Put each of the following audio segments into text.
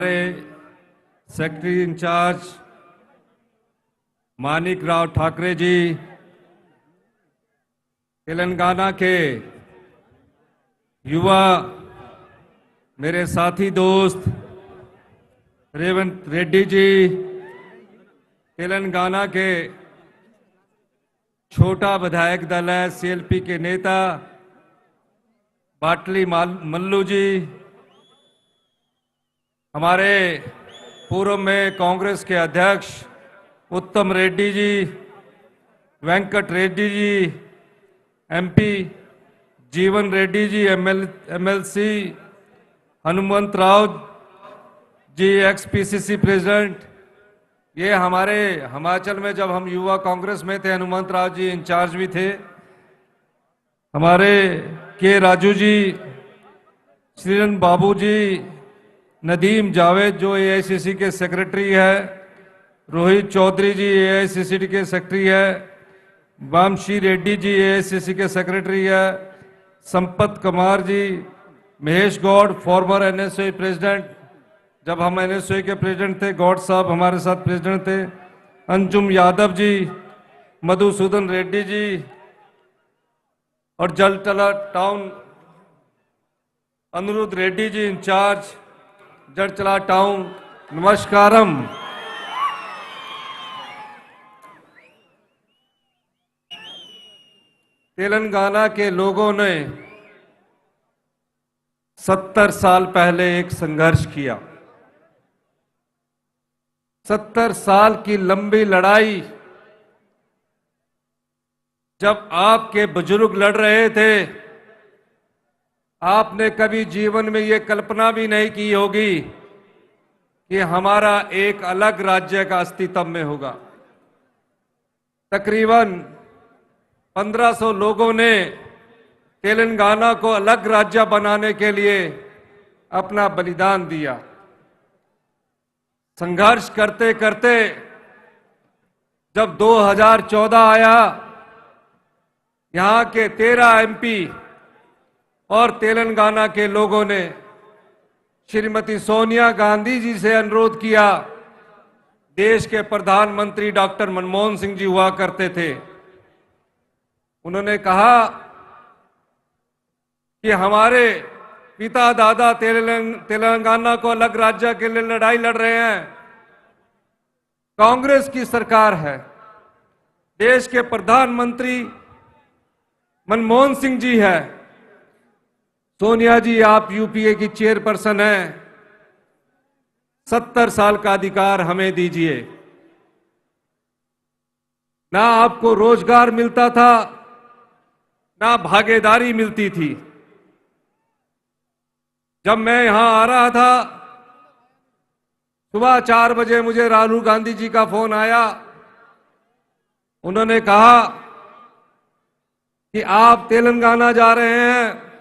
Secretary in charge Manik Rao Thackeray ji, Telangana के युवा मेरे साथी दोस्त रेवंत रेड्डी जी, तेलंगाना के छोटा विधायक दल है सीएलपी के नेता बाटली मल्लू जी, हमारे पूर्व में कांग्रेस के अध्यक्ष उत्तम रेड्डी जी, वेंकट रेड्डी जी, एमपी जीवन Reddy ji, MLC Hanumant Rao ji, x PCC president. ये हमारे हिमाचल में जब हम युवा कांग्रेस में थे, हनुमंत राव जी इंचार्ज भी थे। हमारे के राजू जी, श्रीरन बाबू जी, नदीम जावेद जो एआईसीसी के सेक्रेटरी है, रोहित चौधरी जी एआईसीसी के सेक्रेटरी है, वामशी रेड्डी जी एआईसीसी के सेक्रेटरी है, Sampath Kumar ji, Mahesh Goud former NSO president, जब हम एनएसओ के प्रेसिडेंट थे गौड़ साहब हमारे साथ प्रेसिडेंट थे, अंजुम यादव जी, मधुसूदन रेड्डी जी और जलटला टाउन अनुरुद्ध रेड्डी जी इंचार्ज जड़चला टाउन। नमस्कारम। तेलंगाना के लोगों ने 70 साल पहले एक संघर्ष किया। 70 साल की लंबी लड़ाई। जब आपके बुजुर्ग लड़ रहे थे, आपने कभी जीवन में ये कल्पना भी नहीं की होगी कि हमारा एक अलग राज्य का अस्तित्व में होगा। तकरीबन 1500 लोगों ने तेलंगाना को अलग राज्य बनाने के लिए अपना बलिदान दिया। संघर्ष करते करते जब 2014 आया, यहां के 13 एमपी और तेलंगाना के लोगों ने श्रीमती सोनिया गांधी जी से अनुरोध किया। देश के प्रधानमंत्री डॉक्टर मनमोहन सिंह जी हुआ करते थे। उन्होंने कहा कि हमारे पिता दादा तेलंगाना को अलग राज्य के लिए लड़ाई लड़ रहे हैं। कांग्रेस की सरकार है, देश के प्रधानमंत्री मनमोहन सिंह जी है। सोनिया जी आप यूपीए की चेयरपर्सन हैं, 70 साल का अधिकार हमें दीजिए। ना आपको रोजगार मिलता था, ना भागीदारी मिलती थी। जब मैं यहां आ रहा था, सुबह 4 बजे मुझे राहुल गांधी जी का फोन आया। उन्होंने कहा कि आप तेलंगाना जा रहे हैं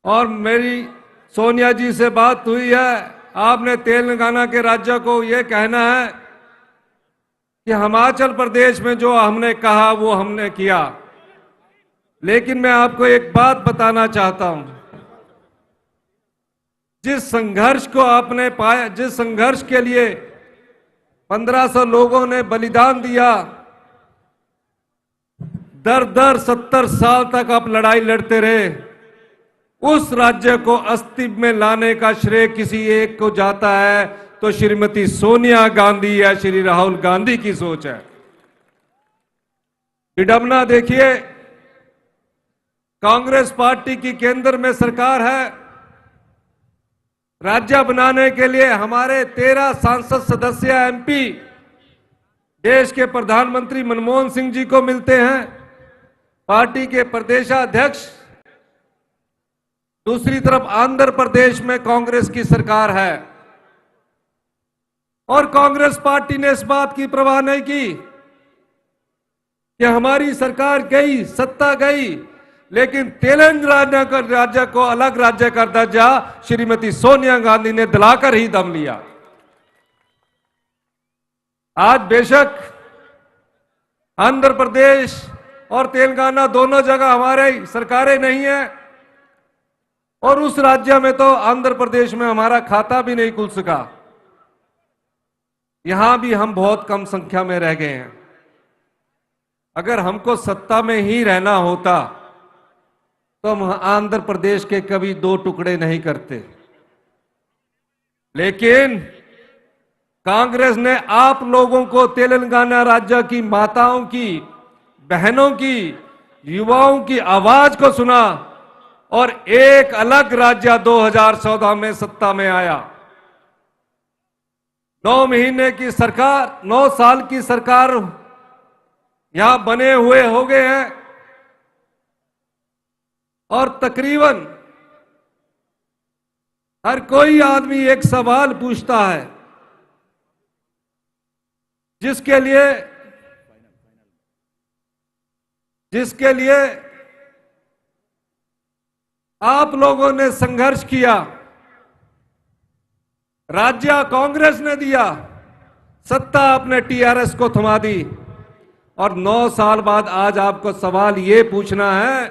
और मेरी सोनिया जी से बात हुई है। आपने तेलंगाना के राज्य को यह कहना है कि हिमाचल प्रदेश में जो हमने कहा वो हमने किया। लेकिन मैं आपको एक बात बताना चाहता हूं, जिस संघर्ष को आपने पाया, जिस संघर्ष के लिए 1500 लोगों ने बलिदान दिया, दर दर 70 साल तक आप लड़ाई लड़ते रहे, उस राज्य को अस्तित्व में लाने का श्रेय किसी एक को जाता है तो श्रीमती सोनिया गांधी या श्री राहुल गांधी की सोच है। विडंबना देखिए, कांग्रेस पार्टी की केंद्र में सरकार है। राज्य बनाने के लिए हमारे 13 सांसद सदस्य एमपी देश के प्रधानमंत्री मनमोहन सिंह जी को मिलते हैं। पार्टी के प्रदेशाध्यक्ष, दूसरी तरफ आंध्र प्रदेश में कांग्रेस की सरकार है और कांग्रेस पार्टी ने इस बात की परवाह नहीं की कि हमारी सरकार गई, सत्ता गई, लेकिन तेलंगाना का राज्य को अलग राज्य का दर्जा श्रीमती सोनिया गांधी ने दिलाकर ही दम लिया। आज बेशक आंध्र प्रदेश और तेलंगाना दोनों जगह हमारे सरकारें नहीं है, और उस राज्य में तो आंध्र प्रदेश में हमारा खाता भी नहीं खुल सका। यहां भी हम बहुत कम संख्या में रह गए हैं। अगर हमको सत्ता में ही रहना होता तो हम आंध्र प्रदेश के कभी दो टुकड़े नहीं करते। लेकिन कांग्रेस ने आप लोगों को, तेलंगाना राज्य की माताओं की, बहनों की, युवाओं की आवाज को सुना और एक अलग राज्य 2014 में सत्ता में आया। 9 महीने की सरकार, 9 साल की सरकार यहां बने हुए हो गए हैं और तकरीबन हर कोई आदमी एक सवाल पूछता है जिसके लिए आप लोगों ने संघर्ष किया। राज्य कांग्रेस ने दिया, सत्ता आपने टीआरएस को थमा दी और 9 साल बाद आज आपको सवाल ये पूछना है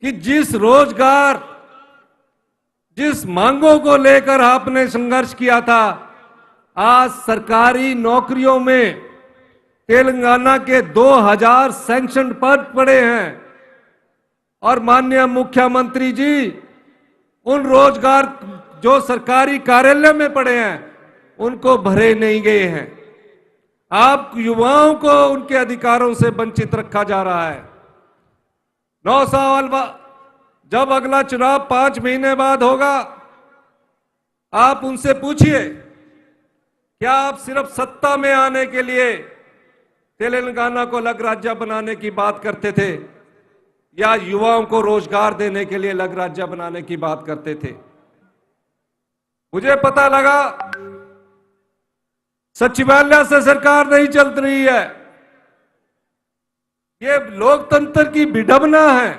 कि जिस रोजगार, जिस मांगों को लेकर आपने संघर्ष किया था, आज सरकारी नौकरियों में तेलंगाना के 2000 सैंक्शन पद पड़े हैं और माननीय मुख्यमंत्री जी उन रोजगार जो सरकारी कार्यालय में पड़े हैं उनको भरे नहीं गए हैं। आप युवाओं को उनके अधिकारों से वंचित रखा जा रहा है। 9 साल बाद जब अगला चुनाव 5 महीने बाद होगा, आप उनसे पूछिए क्या आप सिर्फ सत्ता में आने के लिए तेलंगाना को अलग राज्य बनाने की बात करते थे या युवाओं को रोजगार देने के लिए अलग राज्य बनाने की बात करते थे। मुझे पता लगा सचिवालय से सरकार नहीं चल रही है। ये लोकतंत्र की विडंबना है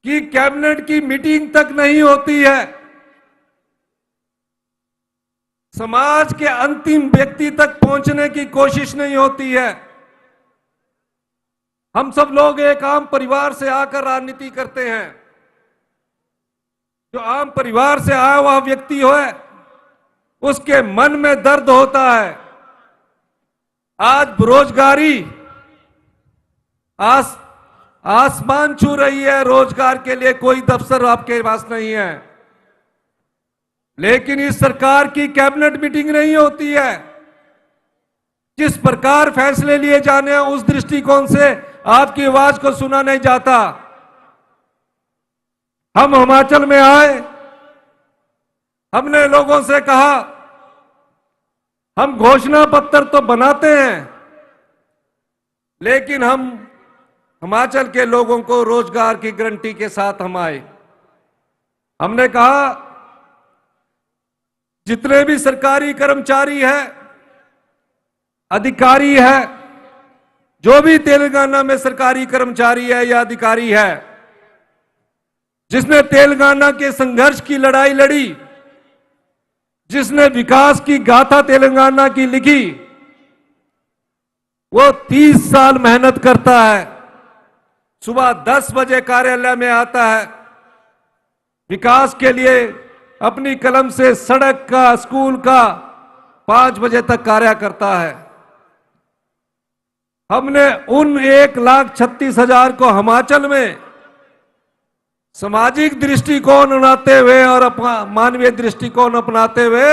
कि कैबिनेट की मीटिंग तक नहीं होती है, समाज के अंतिम व्यक्ति तक पहुंचने की कोशिश नहीं होती है। हम सब लोग एक आम परिवार से आकर राजनीति करते हैं। जो आम परिवार से आया हुआ व्यक्ति हो, उसके मन में दर्द होता है। आज बेरोजगारी आसमान छू रही है, रोजगार के लिए कोई दफ्तर आपके पास नहीं है। लेकिन इस सरकार की कैबिनेट मीटिंग नहीं होती है। जिस प्रकार फैसले लिए जाने हैं उस दृष्टिकोण से आपकी आवाज को सुना नहीं जाता। हम हिमाचल में आए, हमने लोगों से कहा हम घोषणा पत्र तो बनाते हैं लेकिन हम हिमाचल के लोगों को रोजगार की गारंटी के साथ हम आए। हमने कहा जितने भी सरकारी कर्मचारी है, अधिकारी है, जो भी तेलंगाना में सरकारी कर्मचारी है या अधिकारी है जिसने तेलंगाना के संघर्ष की लड़ाई लड़ी, जिसने विकास की गाथा तेलंगाना की लिखी, वो 30 साल मेहनत करता है। सुबह 10 बजे कार्यालय में आता है, विकास के लिए अपनी कलम से सड़क का, स्कूल का 5 बजे तक कार्य करता है। हमने उन 1,36,000 को हिमाचल में सामाजिक दृष्टिकोण अपनाते हुए और मानवीय दृष्टिकोण अपनाते हुए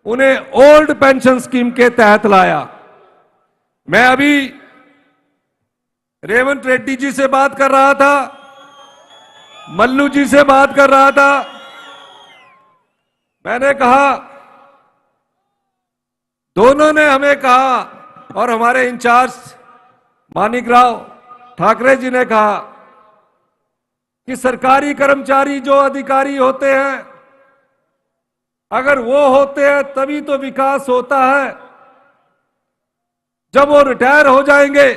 उन्हें ओल्ड पेंशन स्कीम के तहत लाया। मैं अभी रेवंत रेड्डी जी से बात कर रहा था, मल्लू जी से बात कर रहा था। मैंने कहा, दोनों ने हमें कहा और हमारे इंचार्ज मानिकराव ठाकरे जी ने कहा कि सरकारी कर्मचारी जो अधिकारी होते हैं, अगर वो होते हैं तभी तो विकास होता है। जब वो रिटायर हो जाएंगे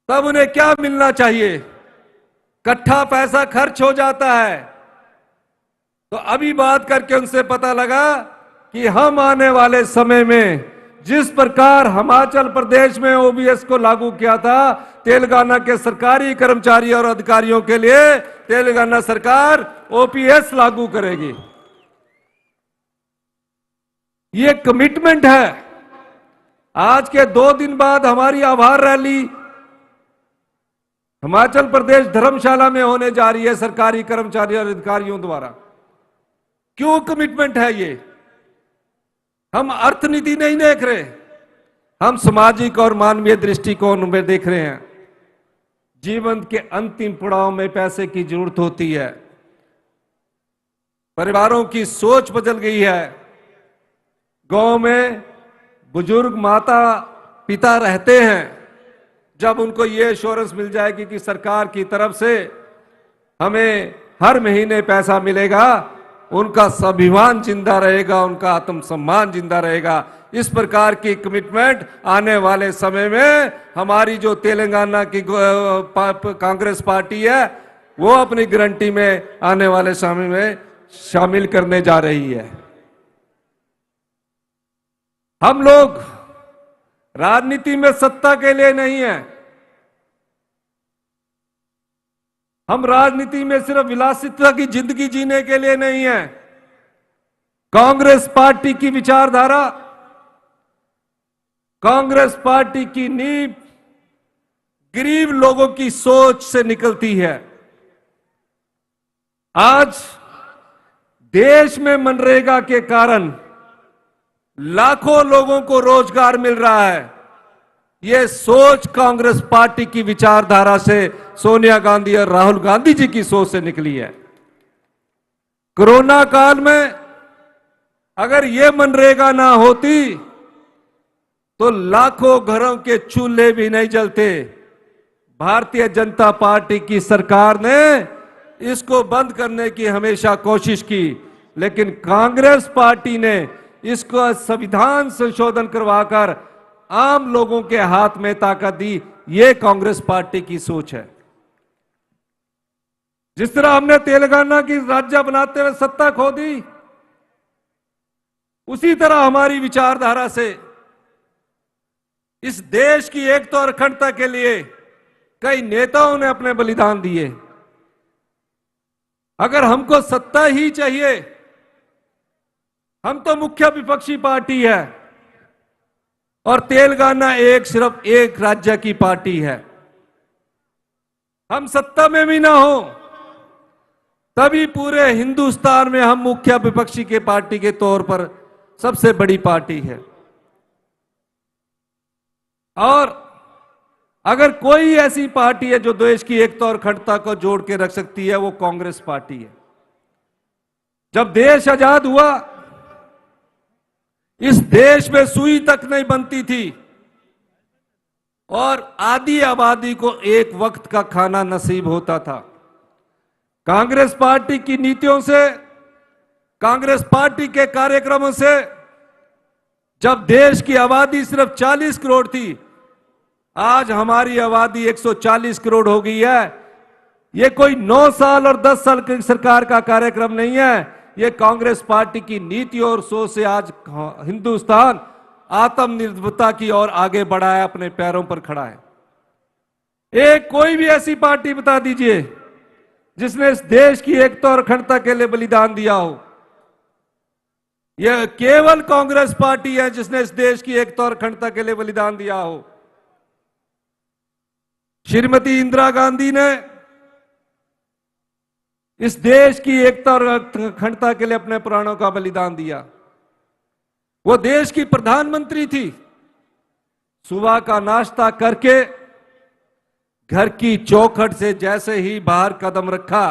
तब उन्हें क्या मिलना चाहिए? इकट्ठा पैसा खर्च हो जाता है। तो अभी बात करके उनसे पता लगा कि हम आने वाले समय में जिस प्रकार हिमाचल प्रदेश में ओबीएस को लागू किया था, तेलंगाना के सरकारी कर्मचारी और अधिकारियों के लिए तेलंगाना सरकार ओपीएस लागू करेगी। ये कमिटमेंट है। आज के 2 दिन बाद हमारी आभार रैली हिमाचल प्रदेश धर्मशाला में होने जा रही है सरकारी कर्मचारी और अधिकारियों द्वारा। क्यों कमिटमेंट है ये? हम अर्थनीति नहीं देख रहे, हम सामाजिक और मानवीय दृष्टिकोण में देख रहे हैं। जीवन के अंतिम पड़ाव में पैसे की जरूरत होती है। परिवारों की सोच बदल गई है। गांव में बुजुर्ग माता पिता रहते हैं, जब उनको ये एश्योरेंस मिल जाएगी कि सरकार की तरफ से हमें हर महीने पैसा मिलेगा, उनका स्वाभिमान जिंदा रहेगा, उनका आत्मसम्मान जिंदा रहेगा। इस प्रकार की कमिटमेंट आने वाले समय में हमारी जो तेलंगाना की कांग्रेस पार्टी है, वो अपनी गारंटी में आने वाले समय में शामिल करने जा रही है। हम लोग राजनीति में सत्ता के लिए नहीं है, हम राजनीति में सिर्फ विलासिता की जिंदगी जीने के लिए नहीं है। कांग्रेस पार्टी की विचारधारा, कांग्रेस पार्टी की नींव गरीब लोगों की सोच से निकलती है। आज देश में मनरेगा के कारण लाखों लोगों को रोजगार मिल रहा है। यह सोच कांग्रेस पार्टी की विचारधारा से सोनिया गांधी और राहुल गांधी जी की सोच से निकली है। कोरोना काल में अगर यह मनरेगा ना होती तो लाखों घरों के चूल्हे भी नहीं जलते। भारतीय जनता पार्टी की सरकार ने इसको बंद करने की हमेशा कोशिश की, लेकिन कांग्रेस पार्टी ने इसको संविधान संशोधन करवाकर आम लोगों के हाथ में ताकत दी। ये कांग्रेस पार्टी की सोच है। जिस तरह हमने तेलंगाना की राज्य बनाते हुए सत्ता खो दी, उसी तरह हमारी विचारधारा से इस देश की एकता और अखंडता के लिए कई नेताओं ने अपने बलिदान दिए। अगर हमको सत्ता ही चाहिए, हम तो मुख्य विपक्षी पार्टी है और तेलंगाना सिर्फ एक राज्य की पार्टी है। हम सत्ता में भी ना हो तभी पूरे हिंदुस्तान में हम मुख्य विपक्षी के पार्टी के तौर पर सबसे बड़ी पार्टी है। और अगर कोई ऐसी पार्टी है जो देश की एकता और अखंडता को जोड़ के रख सकती है, वो कांग्रेस पार्टी है। जब देश आजाद हुआ, इस देश में सुई तक नहीं बनती थी और आधी आबादी को एक वक्त का खाना नसीब होता था। कांग्रेस पार्टी की नीतियों से, कांग्रेस पार्टी के कार्यक्रमों से जब देश की आबादी सिर्फ 40 करोड़ थी, आज हमारी आबादी 140 करोड़ हो गई है। यह कोई 9 साल और 10 साल की सरकार का कार्यक्रम नहीं है। यह कांग्रेस पार्टी की नीति और सोच से आज हिंदुस्तान आत्मनिर्भरता की ओर आगे बढ़ा है, अपने पैरों पर खड़ा है। कोई भी ऐसी पार्टी बता दीजिए जिसने इस देश की एकता और अखंडता के लिए बलिदान दिया हो। यह केवल कांग्रेस पार्टी है जिसने इस देश की एकता और अखंडता के लिए बलिदान दिया हो। श्रीमती इंदिरा गांधी ने इस देश की एकता और अखंडता के लिए अपने प्राणों का बलिदान दिया। वो देश की प्रधानमंत्री थी। सुबह का नाश्ता करके घर की चौखट से जैसे ही बाहर कदम रखा,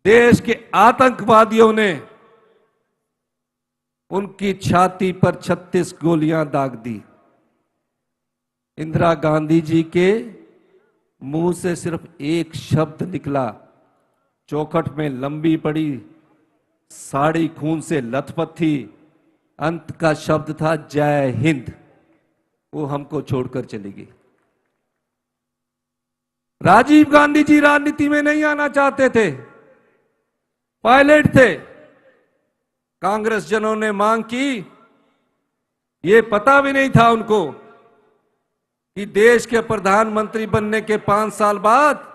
देश के आतंकवादियों ने उनकी छाती पर 36 गोलियां दाग दी। इंदिरा गांधी जी के मुंह से सिर्फ एक शब्द निकला, चौखट में लंबी पड़ी साड़ी खून से लथपथ थी, अंत का शब्द था जय हिंद। वो हमको छोड़कर चली गई। राजीव गांधी जी राजनीति में नहीं आना चाहते थे, पायलट थे। कांग्रेस जनों ने मांग की ये पता भी नहीं था उनको कि देश के प्रधानमंत्री बनने के 5 साल बाद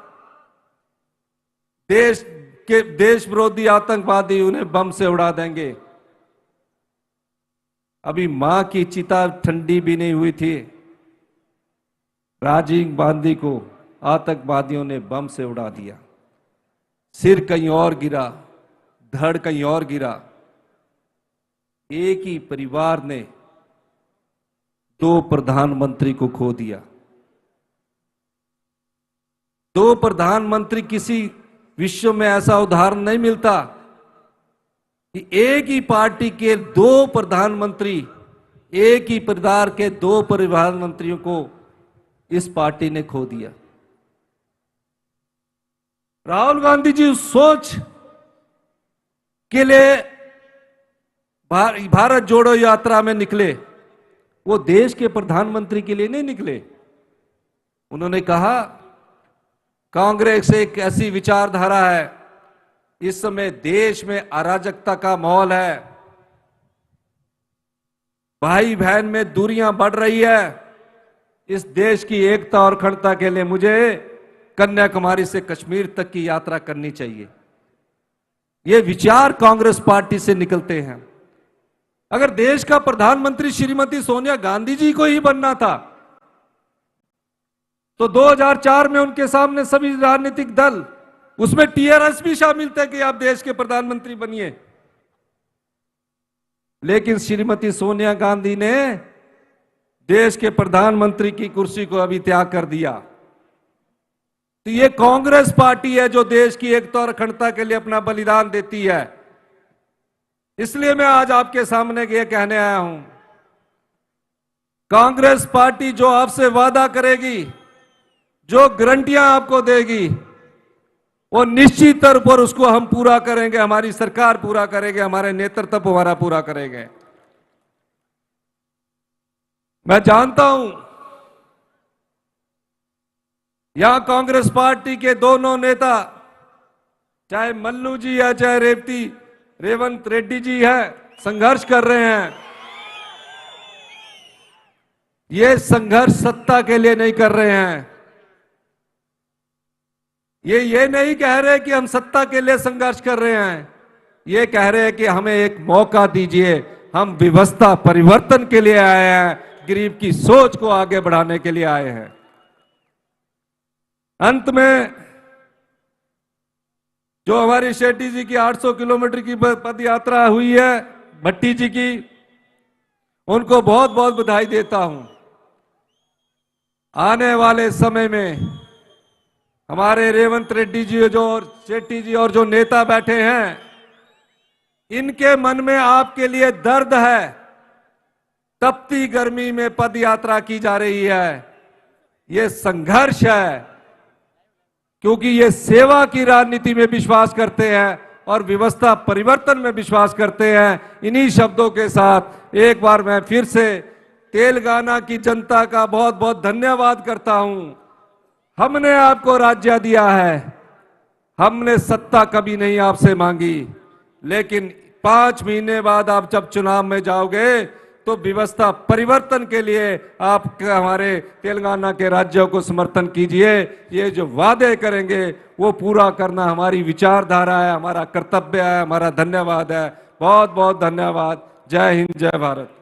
देश विरोधी आतंकवादी उन्हें बम से उड़ा देंगे। अभी मां की चिता ठंडी भी नहीं हुई थी, राजीव गांधी को आतंकवादियों ने बम से उड़ा दिया। सिर कहीं और गिरा, धड़ कहीं और गिरा। एक ही परिवार ने 2 प्रधानमंत्री को खो दिया। 2 प्रधानमंत्री, किसी विश्व में ऐसा उदाहरण नहीं मिलता कि एक ही पार्टी के 2 प्रधानमंत्री, एक ही परिवार के 2 प्रधानमंत्रियों को इस पार्टी ने खो दिया। राहुल गांधी जी उस सोच के लिए भारत जोड़ो यात्रा में निकले, वो देश के प्रधानमंत्री के लिए नहीं निकले। उन्होंने कहा कांग्रेस एक ऐसी विचारधारा है, इस समय देश में अराजकता का माहौल है, भाई बहन में दूरियां बढ़ रही है, इस देश की एकता और अखंडता के लिए मुझे कन्याकुमारी से कश्मीर तक की यात्रा करनी चाहिए। ये विचार कांग्रेस पार्टी से निकलते हैं। अगर देश का प्रधानमंत्री श्रीमती सोनिया गांधी जी को ही बनना था तो 2004 में उनके सामने सभी राजनीतिक दल, उसमें टीआरएस भी शामिल थे कि आप देश के प्रधानमंत्री बनिए, लेकिन श्रीमती सोनिया गांधी ने देश के प्रधानमंत्री की कुर्सी को अभी त्याग कर दिया। तो ये कांग्रेस पार्टी है जो देश की एकता और अखंडता के लिए अपना बलिदान देती है। इसलिए मैं आज आपके सामने ये कहने आया हूं, कांग्रेस पार्टी जो आपसे वादा करेगी, जो गारंटियां आपको देगी, वो निश्चित तौर पर उसको हम पूरा करेंगे, हमारी सरकार पूरा करेंगे, हमारे नेतृत्व हमारा पूरा करेंगे। मैं जानता हूं यहां कांग्रेस पार्टी के दोनों नेता, चाहे मल्लू जी है चाहे रेवंत रेड्डी जी है, संघर्ष कर रहे हैं। ये संघर्ष सत्ता के लिए नहीं कर रहे हैं। ये नहीं कह रहे कि हम सत्ता के लिए संघर्ष कर रहे हैं, ये कह रहे हैं कि हमें एक मौका दीजिए, हम व्यवस्था परिवर्तन के लिए आए हैं, गरीब की सोच को आगे बढ़ाने के लिए आए हैं। अंत में जो हमारी शेट्टी जी की 800 किलोमीटर की पद यात्रा हुई है, भट्टी जी की, उनको बहुत बहुत बधाई देता हूं। आने वाले समय में हमारे रेवंत रेड्डी जी जो और शेट्टी जी और जो नेता बैठे हैं, इनके मन में आपके लिए दर्द है। तपती गर्मी में पद यात्रा की जा रही है, ये संघर्ष है, क्योंकि ये सेवा की राजनीति में विश्वास करते हैं और व्यवस्था परिवर्तन में विश्वास करते हैं। इन्हीं शब्दों के साथ एक बार मैं फिर से तेलंगाना की जनता का बहुत बहुत धन्यवाद करता हूं। हमने आपको राज्य दिया है, हमने सत्ता कभी नहीं आपसे मांगी, लेकिन 5 महीने बाद आप जब चुनाव में जाओगे तो व्यवस्था परिवर्तन के लिए आप हमारे तेलंगाना के राज्यों को समर्थन कीजिए। ये जो वादे करेंगे वो पूरा करना हमारी विचारधारा है, हमारा कर्तव्य है, हमारा धन्यवाद है। बहुत बहुत धन्यवाद। जय हिंद, जय भारत।